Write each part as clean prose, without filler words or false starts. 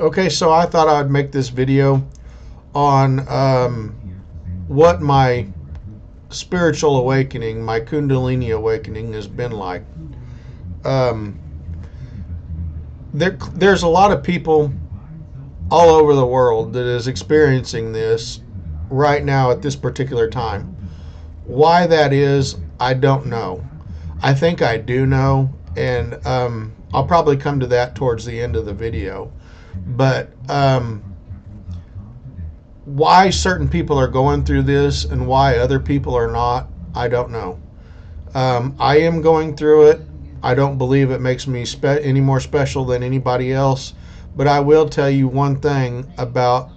Okay, so I thought I'd make this video on what my spiritual awakening, my Kundalini awakening, has been like. Um, there's a lot of people all over the world that is experiencing this right now at this particular time. Why that is, I don't know. I think I do know, and I'll probably come to that towards the end of the video. But why certain people are going through this and why other people are not, I don't know. I am going through it. I don't believe it makes me any more special than anybody else. But I will tell you one thing about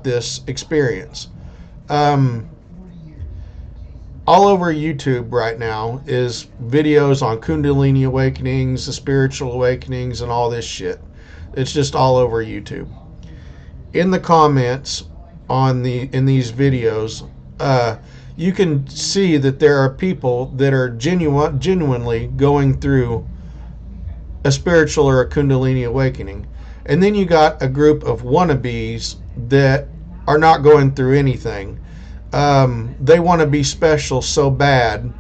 this experience. All over YouTube right now is videos on Kundalini awakenings, the spiritual awakenings, and all this shit. It's just all over YouTube. In the comments in these videos, you can see that there are people that are genuinely going through a spiritual or a Kundalini awakening. And then you got a group of wannabes that are not going through anything. They want to be special so bad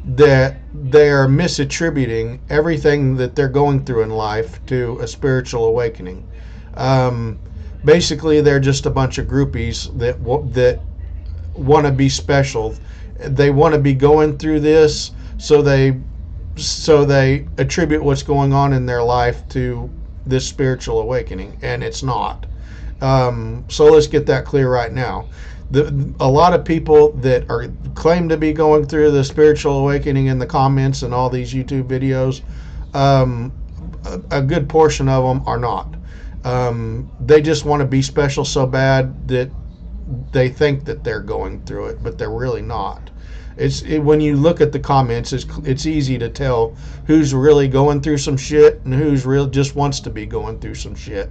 that they are misattributing everything that they're going through in life to a spiritual awakening. Basically, they're just a bunch of groupies that want to be special. They want to be going through this, so they attribute what's going on in their life to this spiritual awakening, and it's not. So let's get that clear right now. A lot of people that claim to be going through the spiritual awakening in the comments and all these YouTube videos, a good portion of them are not. They just want to be special so bad that they think that they're going through it, but they're really not. When you look at the comments, it's easy to tell who's really going through some shit and who's just wants to be going through some shit.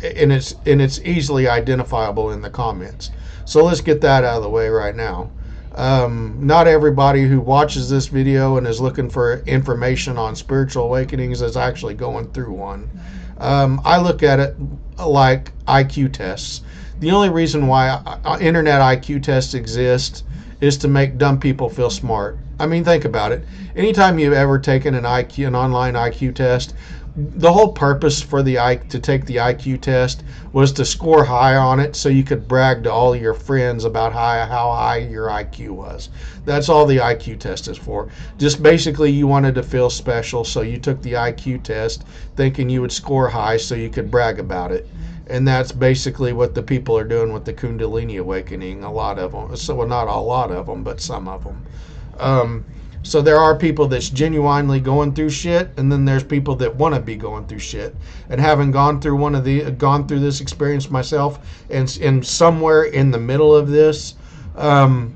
And it's easily identifiable in the comments. So let's get that out of the way right now. Not everybody who watches this video and is looking for information on spiritual awakenings is actually going through one. I look at it like IQ tests. The only reason why internet IQ tests exist is to make dumb people feel smart. I mean, think about it. Anytime you've ever taken an online IQ test, the whole purpose for to take the IQ test was to score high on it so you could brag to all your friends about how high your IQ was. That's all the IQ test is for. Just basically you wanted to feel special, so you took the IQ test thinking you would score high so you could brag about it. And that's basically what the people are doing with the Kundalini awakening, a lot of them. So, well, not a lot of them, but some of them. So there are people that's genuinely going through shit, and then there's people that want to be going through shit. And having gone through this experience myself, and somewhere in the middle of this, I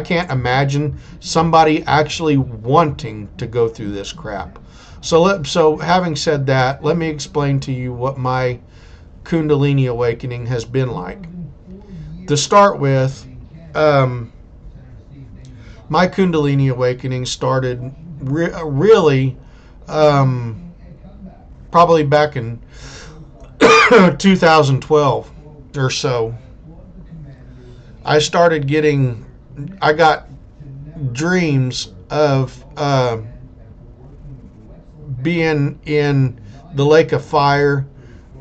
can't imagine somebody actually wanting to go through this crap. So having said that, let me explain to you what my Kundalini awakening has been like. To start with, my Kundalini awakening started really probably back in 2012 or so. I got dreams of being in the lake of fire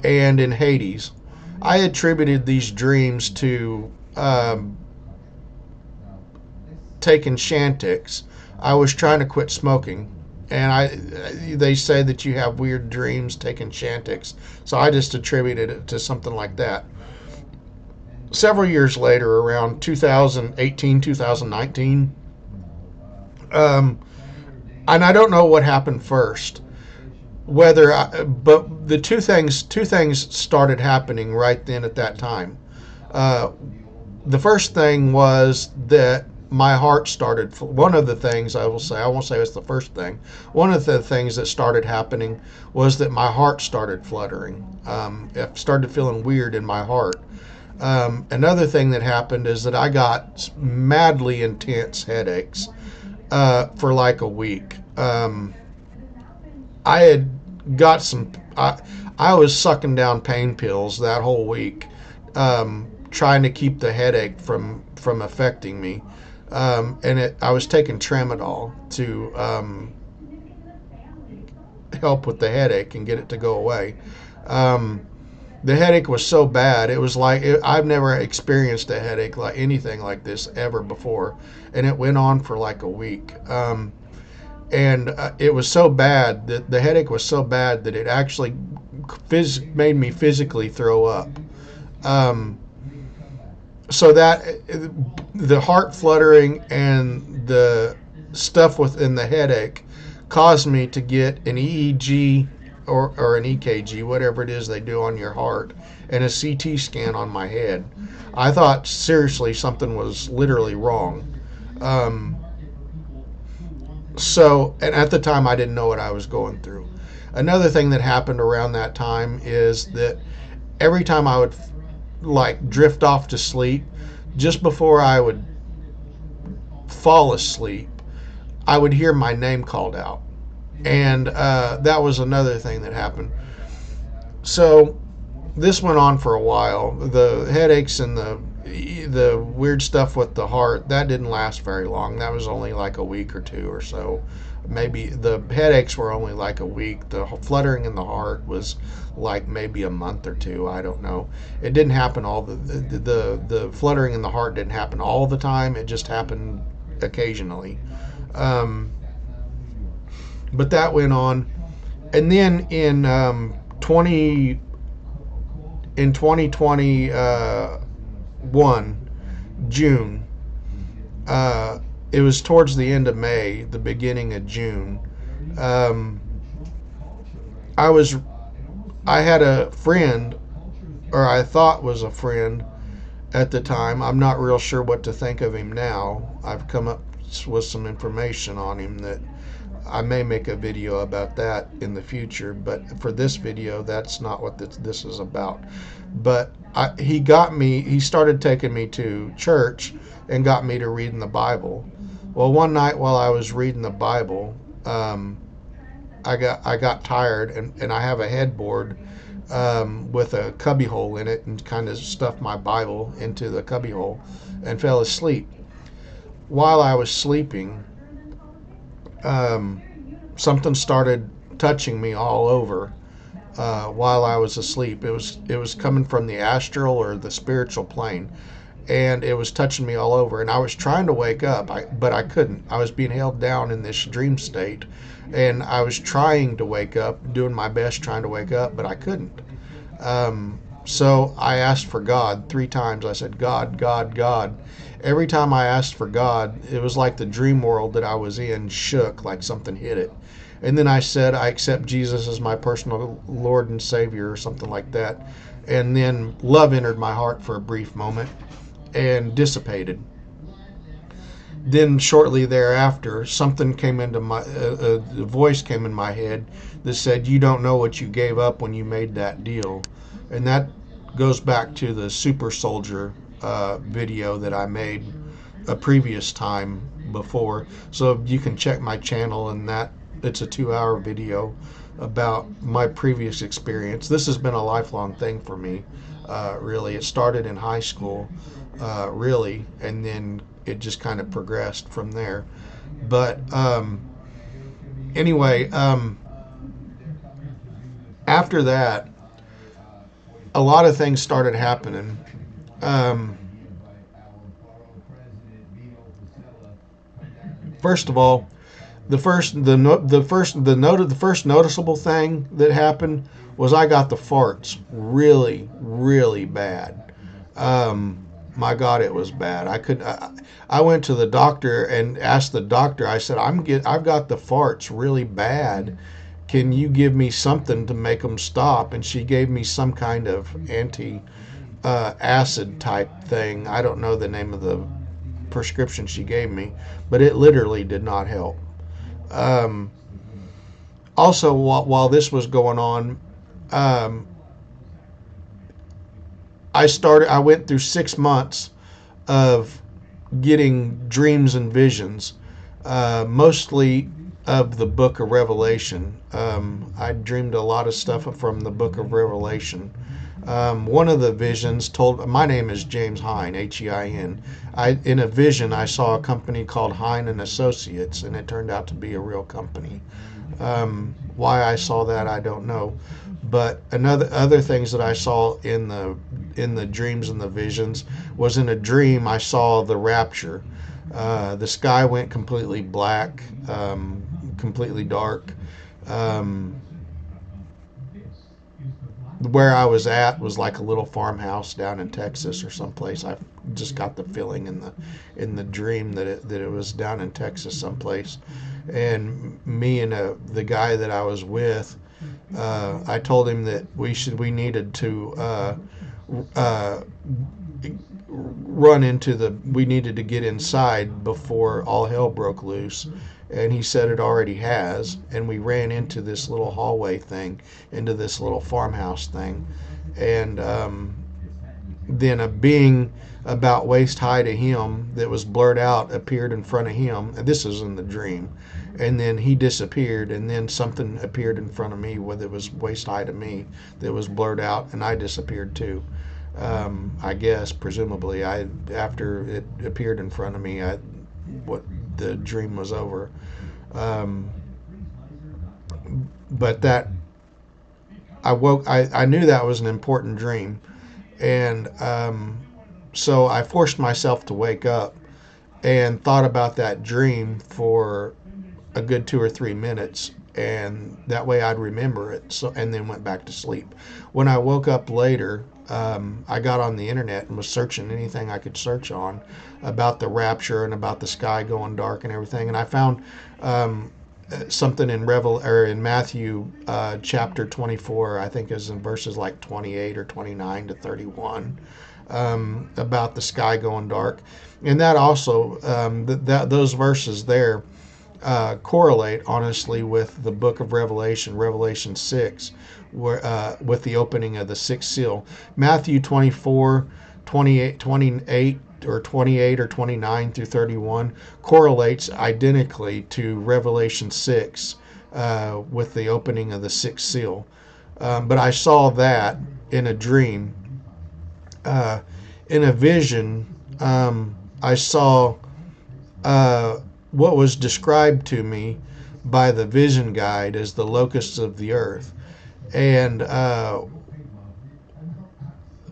and in Hades. I attributed these dreams to taking Chantix. I was trying to quit smoking, and they say that you have weird dreams taking Chantix, so I just attributed it to something like that. Several years later, around 2018, 2019, and I don't know what happened first, but the two things started happening right then at that time. The first thing was that my heart started. One of the things I won't say it's the first thing. One of the things that started happening was that my heart started fluttering. I started feeling weird in my heart. Another thing that happened is that I got madly intense headaches for like a week. I had got some. I was sucking down pain pills that whole week, trying to keep the headache from affecting me. I was taking tramadol to help with the headache and get it to go away. Um, the headache was so bad. It was like I've never experienced a headache like anything like this ever before, and it went on for like a week. And it was so bad that the headache was so bad that it actually made me physically throw up. Um, so that the heart fluttering and the stuff within the headache caused me to get an EEG or an EKG, whatever it is they do on your heart, and a CT scan on my head. I thought seriously something was literally wrong. Um, and at the time I didn't know what I was going through. Another thing that happened around that time is that every time I would like drift off to sleep, just before I would fall asleep, I would hear my name called out. And that was another thing that happened. So this went on for a while. The headaches and the weird stuff with the heart, that didn't last very long. That was only like a week or two or so. Maybe the headaches were only like a week. The fluttering in the heart was like maybe a month or two. I don't know. It didn't happen all the fluttering in the heart didn't happen all the time. It just happened occasionally. But that went on, and then in 2021 June, it was towards the end of May, the beginning of June. Um, I had a friend, or I thought was a friend at the time. I'm not real sure what to think of him now. I've come up with some information on him that I may make a video about that in the future, but for this video, that's not what this is about. But he started taking me to church and got me to reading the Bible. Well, one night while I was reading the Bible, I got tired, and I have a headboard with a cubby hole in it, and kind of stuffed my Bible into the cubby hole and fell asleep. While I was sleeping, something started touching me all over while I was asleep. It was coming from the astral or the spiritual plane, and it was touching me all over. And I was trying to wake up, but I couldn't. I was being held down in this dream state, and I was trying to wake up, doing my best trying to wake up, but I couldn't. So I asked for God 3 times. I said, God, God, God. Every time I asked for God, it was like the dream world that I was in shook, like something hit it. And then I said, I accept Jesus as my personal Lord and Savior, or something like that. And then love entered my heart for a brief moment and dissipated. Then shortly thereafter, something came into a voice came in my head that said, you don't know what you gave up when you made that deal. And that goes back to the super soldier video that I made a previous time before. So you can check my channel, and that it's a 2-hour video about my previous experience. This has been a lifelong thing for me, really. It started in high school, really, and then it just kind of progressed from there. But anyway, after that, a lot of things started happening. First of all, the first noticeable thing that happened was I got the farts really, really bad. My God, it was bad. I went to the doctor and asked the doctor. I said, I've got the farts really bad. Can you give me something to make them stop? And she gave me some kind of acid type thing. I don't know the name of the prescription she gave me, but it literally did not help. Also, while this was going on, I went through 6 months of getting dreams and visions, mostly of the book of Revelation. I dreamed a lot of stuff from the book of Revelation. One of the visions told, my name is James Hine, H-E-I-N. In a vision, I saw a company called Hine and Associates, and it turned out to be a real company. Why I saw that, I don't know. But other things that I saw in the dreams and the visions was, in a dream I saw the rapture. The sky went completely black, completely dark. Where I was at was like a little farmhouse down in Texas or someplace. I just got the feeling in the dream that it was down in Texas someplace. And me and the guy that I was with, I told him that we needed to we needed to get inside before all hell broke loose. And he said it already has. And we ran into this little hallway thing, into this little farmhouse thing. And then a being about waist high to him that was blurred out appeared in front of him. And this is in the dream. And then he disappeared, and then something appeared in front of me, whether it was waist high to me, that was blurred out, and I disappeared too. I guess, presumably, after it appeared in front of me, the dream was over. But that I woke. I knew that was an important dream, and so I forced myself to wake up and thought about that dream for a good 2 or 3 minutes, and that way I'd remember it. So, and then went back to sleep. When I woke up later, I got on the internet and was searching anything I could search on about the rapture and about the sky going dark and everything, and I found something in Matthew chapter 24, I think is in verses like 28 or 29 to 31, about the sky going dark, and that also those verses there correlate honestly with the book of Revelation 6, where with the opening of the sixth seal. Matthew 24, 28 or 28 or 29 through 31 correlates identically to Revelation 6 with the opening of the sixth seal. But I saw that in a dream. In a vision, I saw what was described to me by the vision guide as the locusts of the earth. And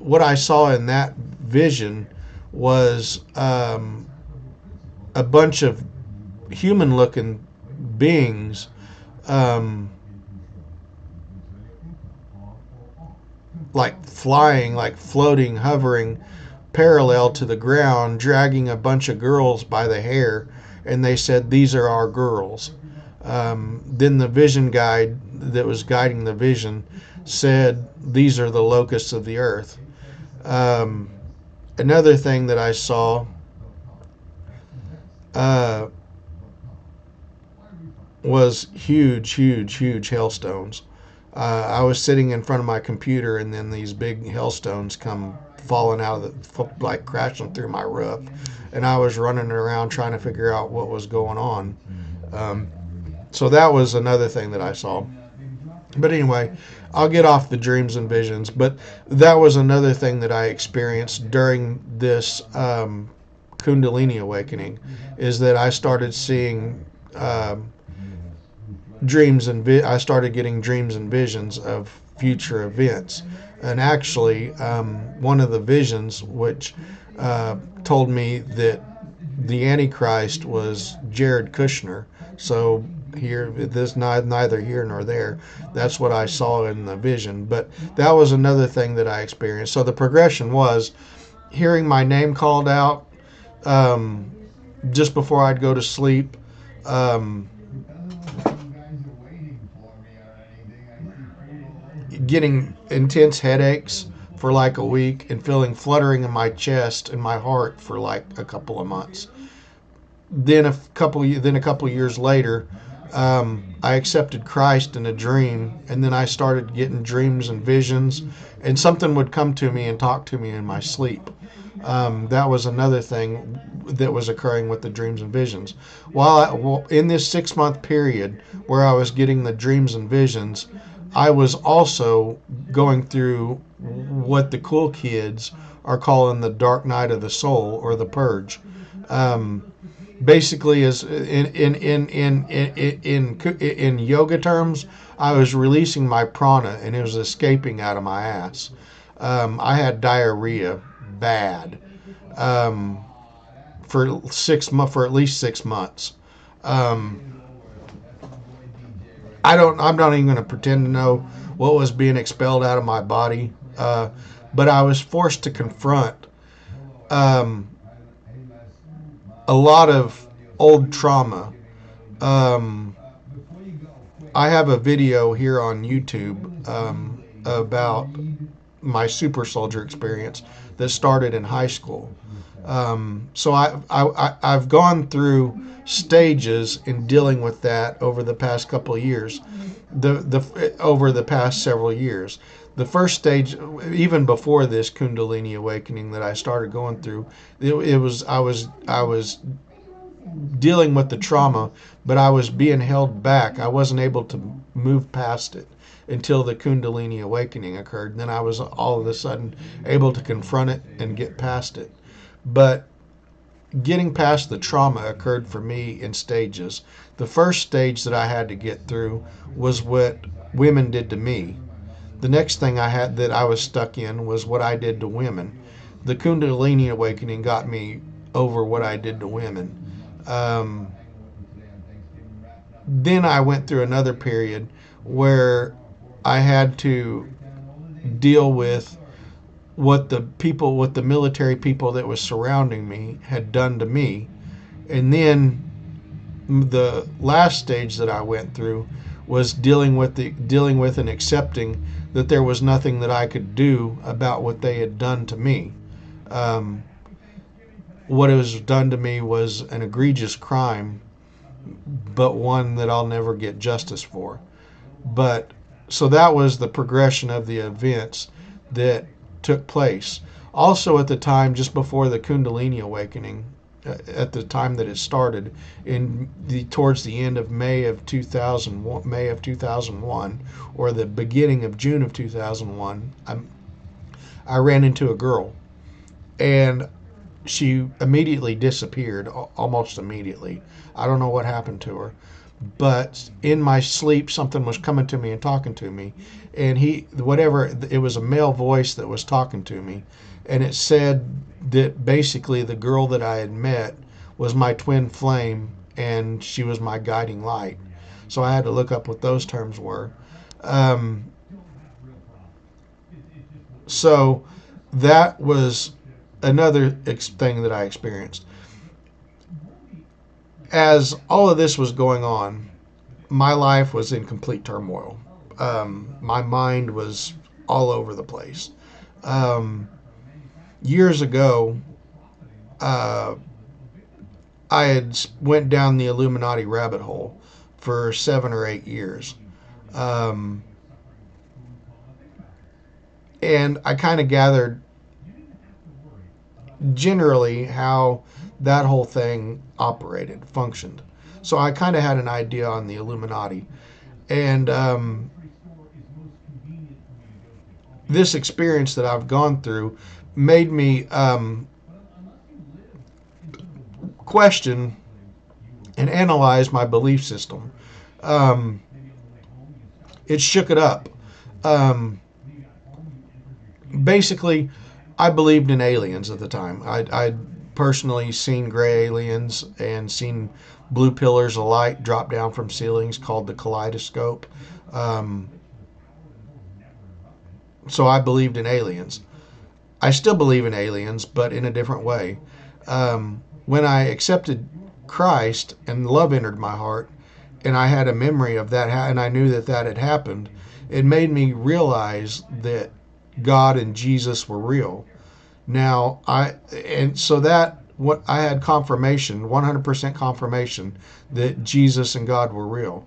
what I saw in that vision was a bunch of human-looking beings like flying, like floating, hovering parallel to the ground, dragging a bunch of girls by the hair, and they said, "These are our girls." Then the vision guide that was guiding the vision said, "These are the locusts of the earth." Another thing that I saw was huge hailstones. I was sitting in front of my computer, and then these big hailstones come falling out of like crashing through my roof, and I was running around trying to figure out what was going on. So that was another thing that I saw. But anyway, I'll get off the dreams and visions, but that was another thing that I experienced during this Kundalini awakening, is that I started seeing dreams and I started getting dreams and visions of future events. And actually, one of the visions, which told me that the Antichrist was Jared Kushner. So here, this neither here nor there. That's what I saw in the vision. But that was another thing that I experienced. So the progression was hearing my name called out just before I'd go to sleep. Getting intense headaches for like a week, and feeling fluttering in my chest and my heart for like a couple of months. Then a couple years later, I accepted Christ in a dream, and then I started getting dreams and visions, and something would come to me and talk to me in my sleep. That was another thing that was occurring with the dreams and visions. While in this 6 month period where I was getting the dreams and visions, I was also going through what the cool kids are calling the dark night of the soul, or the purge. Um, Basically, is in yoga terms, I was releasing my prana and it was escaping out of my ass. I had diarrhea, bad, um, for at least 6 months. Um, I'm not even going to pretend to know what was being expelled out of my body, but I was forced to confront um, a lot of old trauma. Um, I have a video here on YouTube about my super soldier experience that started in high school. So I've gone through stages in dealing with that over the past couple of years, over the past several years. The first stage, even before this Kundalini awakening that I started going through, it was I was dealing with the trauma, but I was being held back. I wasn't able to move past it until the Kundalini awakening occurred. And then I was all of a sudden able to confront it and get past it. But getting past the trauma occurred for me in stages. The first stage that I had to get through was what women did to me. The next thing I was stuck in was what I did to women. The Kundalini awakening got me over what I did to women. Then I went through another period where I had to deal with what the military people that was surrounding me had done to me. And then the last stage that I went through was dealing with and accepting that there was nothing that I could do about what they had done to me. What was done to me was an egregious crime, but one that I'll never get justice for. But so that was the progression of the events that took place. Also, at the time, just before the Kundalini awakening, at the time that it started, towards the end of May of 2001, or the beginning of June of 2001, I ran into a girl, and she immediately disappeared, almost immediately. I don't know what happened to her, but in my sleep, something was coming to me and talking to me, and it was a male voice that was talking to me, and it said that basically the girl that I had met was my twin flame, and she was my guiding light. So I had to look up what those terms were. So that was another thing that I experienced. As all of this was going on, my life was in complete turmoil. My mind was all over the place. Years ago, I had went down the Illuminati rabbit hole for 7 or 8 years. And I kind of gathered generally how that whole thing functioned. So I kind of had an idea on the Illuminati. And this experience that I've gone through made me question and analyze my belief system. It shook it up. Basically, I believed in aliens at the time. I'd personally seen gray aliens and seen blue pillars of light drop down from ceilings called the kaleidoscope. So I believed in aliens. I still believe in aliens, but in a different way. When I accepted Christ and love entered my heart, and I had a memory of that, and I knew that that had happened, it made me realize that God and Jesus were real. Now, I had confirmation, 100% confirmation that Jesus and God were real.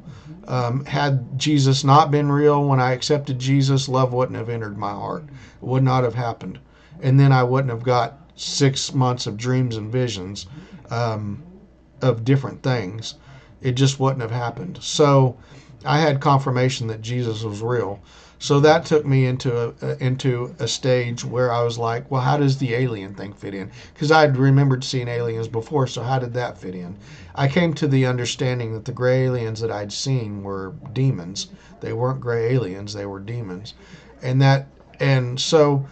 Had Jesus not been real when I accepted Jesus, love wouldn't have entered my heart. It would not have happened. And then I wouldn't have got 6 months of dreams and visions of different things. It just wouldn't have happened. So I had confirmation that Jesus was real. So that took me into a stage where I was like, well, how does the alien thing fit in? Because I'd remembered seeing aliens before, so how did that fit in? I came to the understanding that the gray aliens that I'd seen were demons. They weren't gray aliens; they were demons, and so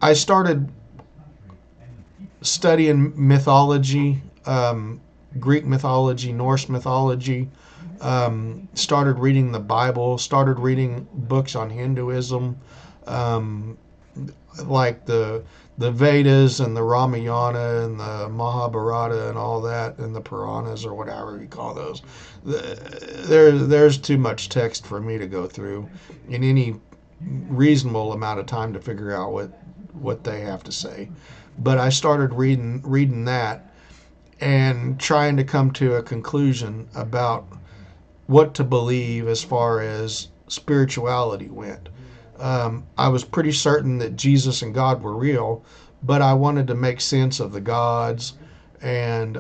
I started studying mythology, Greek mythology, Norse mythology. Started reading the Bible, started reading books on Hinduism, um, like the Vedas and the Ramayana and the Mahabharata and all that, and the Puranas or whatever you call those. There's too much text for me to go through in any reasonable amount of time to figure out what they have to say. But I started reading that and trying to come to a conclusion about what to believe as far as spirituality went. I was pretty certain that Jesus and God were real, but I wanted to make sense of the gods and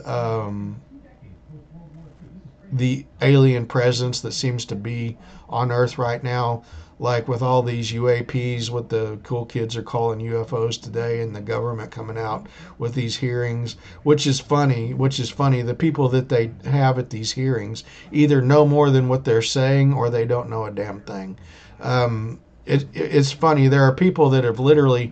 the alien presence that seems to be on Earth right now, like with all these UAPs, what the cool kids are calling UFOs today, and the government coming out with these hearings, which is funny. The people that they have at these hearings either know more than what they're saying, or they don't know a damn thing. It's funny. There are people that have literally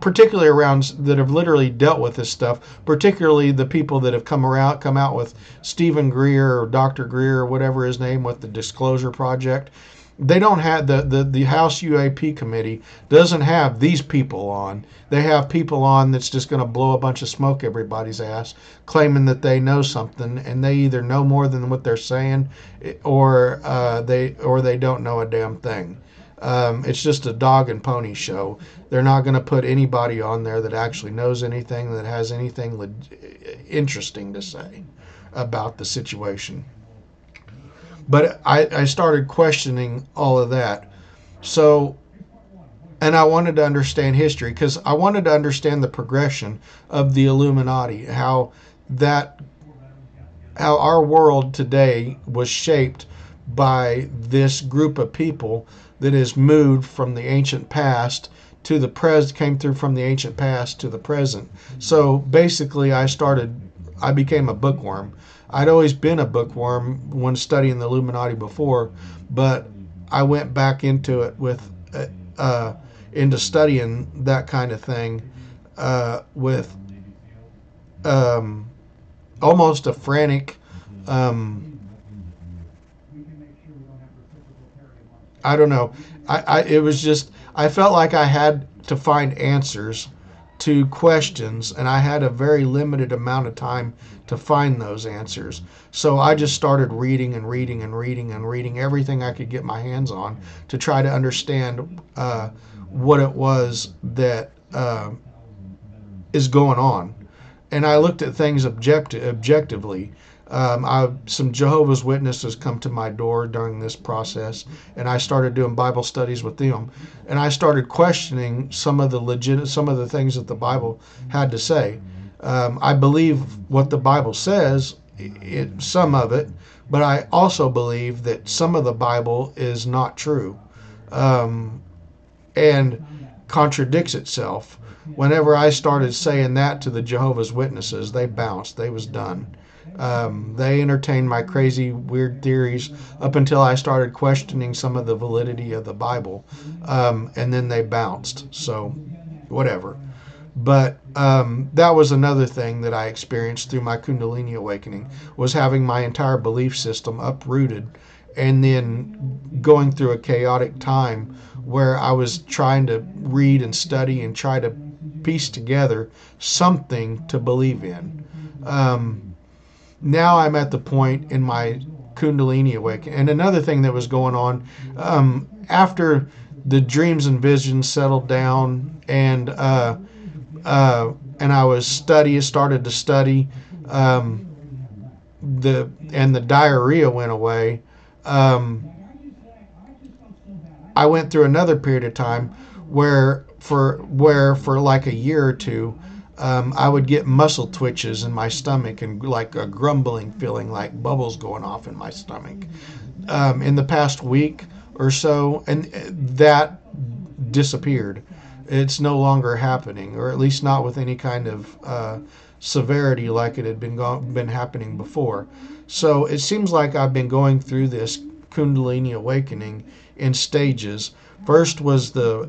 particularly around that have literally dealt with this stuff, particularly the people that have come out with Stephen Greer or Dr. Greer or whatever his name with the Disclosure Project. They don't have the House UAP committee doesn't have these people on. They have people on that's just going to blow a bunch of smoke everybody's ass, claiming that they know something, and they either know more than what they're saying, or they don't know a damn thing. It's just a dog and pony show. They're not going to put anybody on there that actually knows anything, that has anything interesting to say about the situation. But I started questioning all of that. So, and I wanted to understand history, because I wanted to understand the progression of the Illuminati, how our world today was shaped by this group of people that has moved from the ancient past to the present, came through from the ancient past to the present. So basically I became a bookworm. I'd always been a bookworm when studying the Illuminati before, but I went back into it into studying that kind of thing with almost a frantic I don't know. It was just, I felt like I had to find answers to questions, and I had a very limited amount of time to find those answers. So I just started reading and reading and reading and reading everything I could get my hands on to try to understand what it was that is going on. And I looked at things objectively. Some Jehovah's Witnesses come to my door during this process, and I started doing Bible studies with them, and I started questioning some of the things that the Bible had to say. I believe what the Bible says, some of it, but I also believe that some of the Bible is not true, and contradicts itself. Whenever I started saying that to the Jehovah's Witnesses, they bounced. They was done. They entertained my crazy, weird theories up until I started questioning some of the validity of the Bible, and then they bounced. So, whatever. But that was another thing that I experienced through my Kundalini awakening, was having my entire belief system uprooted, and then going through a chaotic time where I was trying to read and study and try to piece together something to believe in. Now I'm at the point in my Kundalini awakening. And another thing that was going on, after the dreams and visions settled down, and I started to study, the diarrhea went away. I went through another period of time where for like a year or two, I would get muscle twitches in my stomach and like a grumbling feeling, like bubbles going off in my stomach. In the past week or so, and that disappeared. It's no longer happening, or at least not with any kind of severity like it had been happening before. So it seems like I've been going through this Kundalini awakening in stages. First was the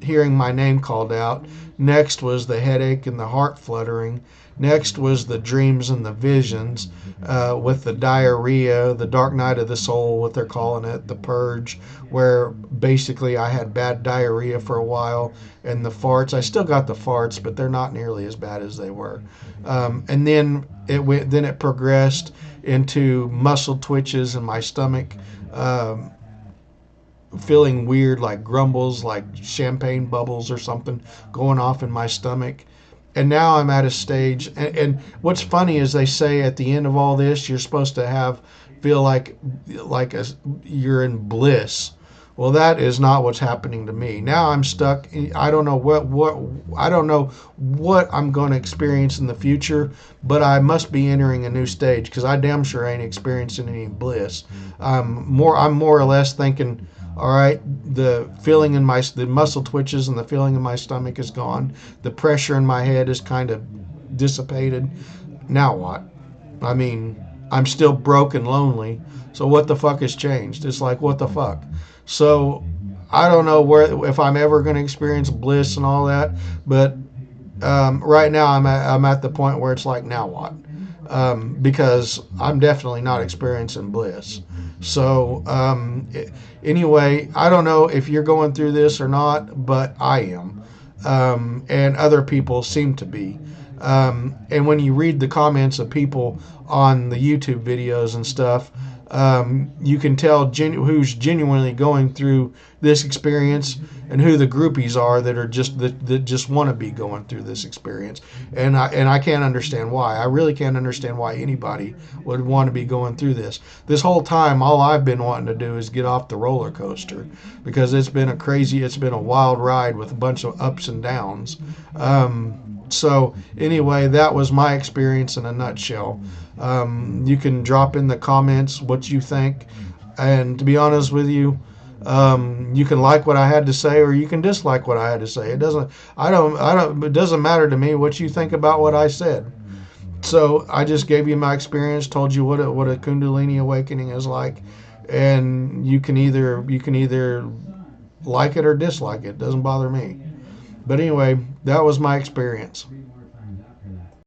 hearing my name called out. Next was the headache and the heart fluttering. Next was the dreams and the visions with the diarrhea, the dark night of the soul, what they're calling it, the purge, where basically I had bad diarrhea for a while, and the farts. I still got the farts, but they're not nearly as bad as they were. And then it progressed into muscle twitches in my stomach. Feeling weird, like grumbles, like champagne bubbles or something going off in my stomach. And now I'm at a stage, and what's funny is they say at the end of all this, you're supposed to feel like you're in bliss. Well, that is not what's happening to me. Now I'm stuck. I don't know what I'm going to experience in the future, but I must be entering a new stage because I damn sure ain't experiencing any bliss. I'm more or less thinking, all right, the feeling in the muscle twitches and the feeling in my stomach is gone. The pressure in my head is kind of dissipated. Now what? I mean, I'm still broke and lonely. So what the fuck has changed? It's like, what the fuck? So I don't know if I'm ever going to experience bliss and all that, but right now I'm at the point where it's like, now what? Because I'm definitely not experiencing bliss. So anyway, I don't know if you're going through this or not, but I am, and other people seem to be. And when you read the comments of people on the YouTube videos and stuff, you can tell who's genuinely going through this experience and who the groupies are that are that just want to be going through this experience. And I can't understand why. I really can't understand why anybody would want to be going through this. This whole time, all I've been wanting to do is get off the roller coaster because it's been a wild ride with a bunch of ups and downs. So anyway, that was my experience in a nutshell. You can drop in the comments what you think, and to be honest with you, you can like what I had to say or you can dislike what I had to say. It doesn't matter to me what you think about what I said. So I just gave you my experience, told you what a Kundalini awakening is like, and you can either like it or dislike it. It doesn't bother me. But anyway, that was my experience.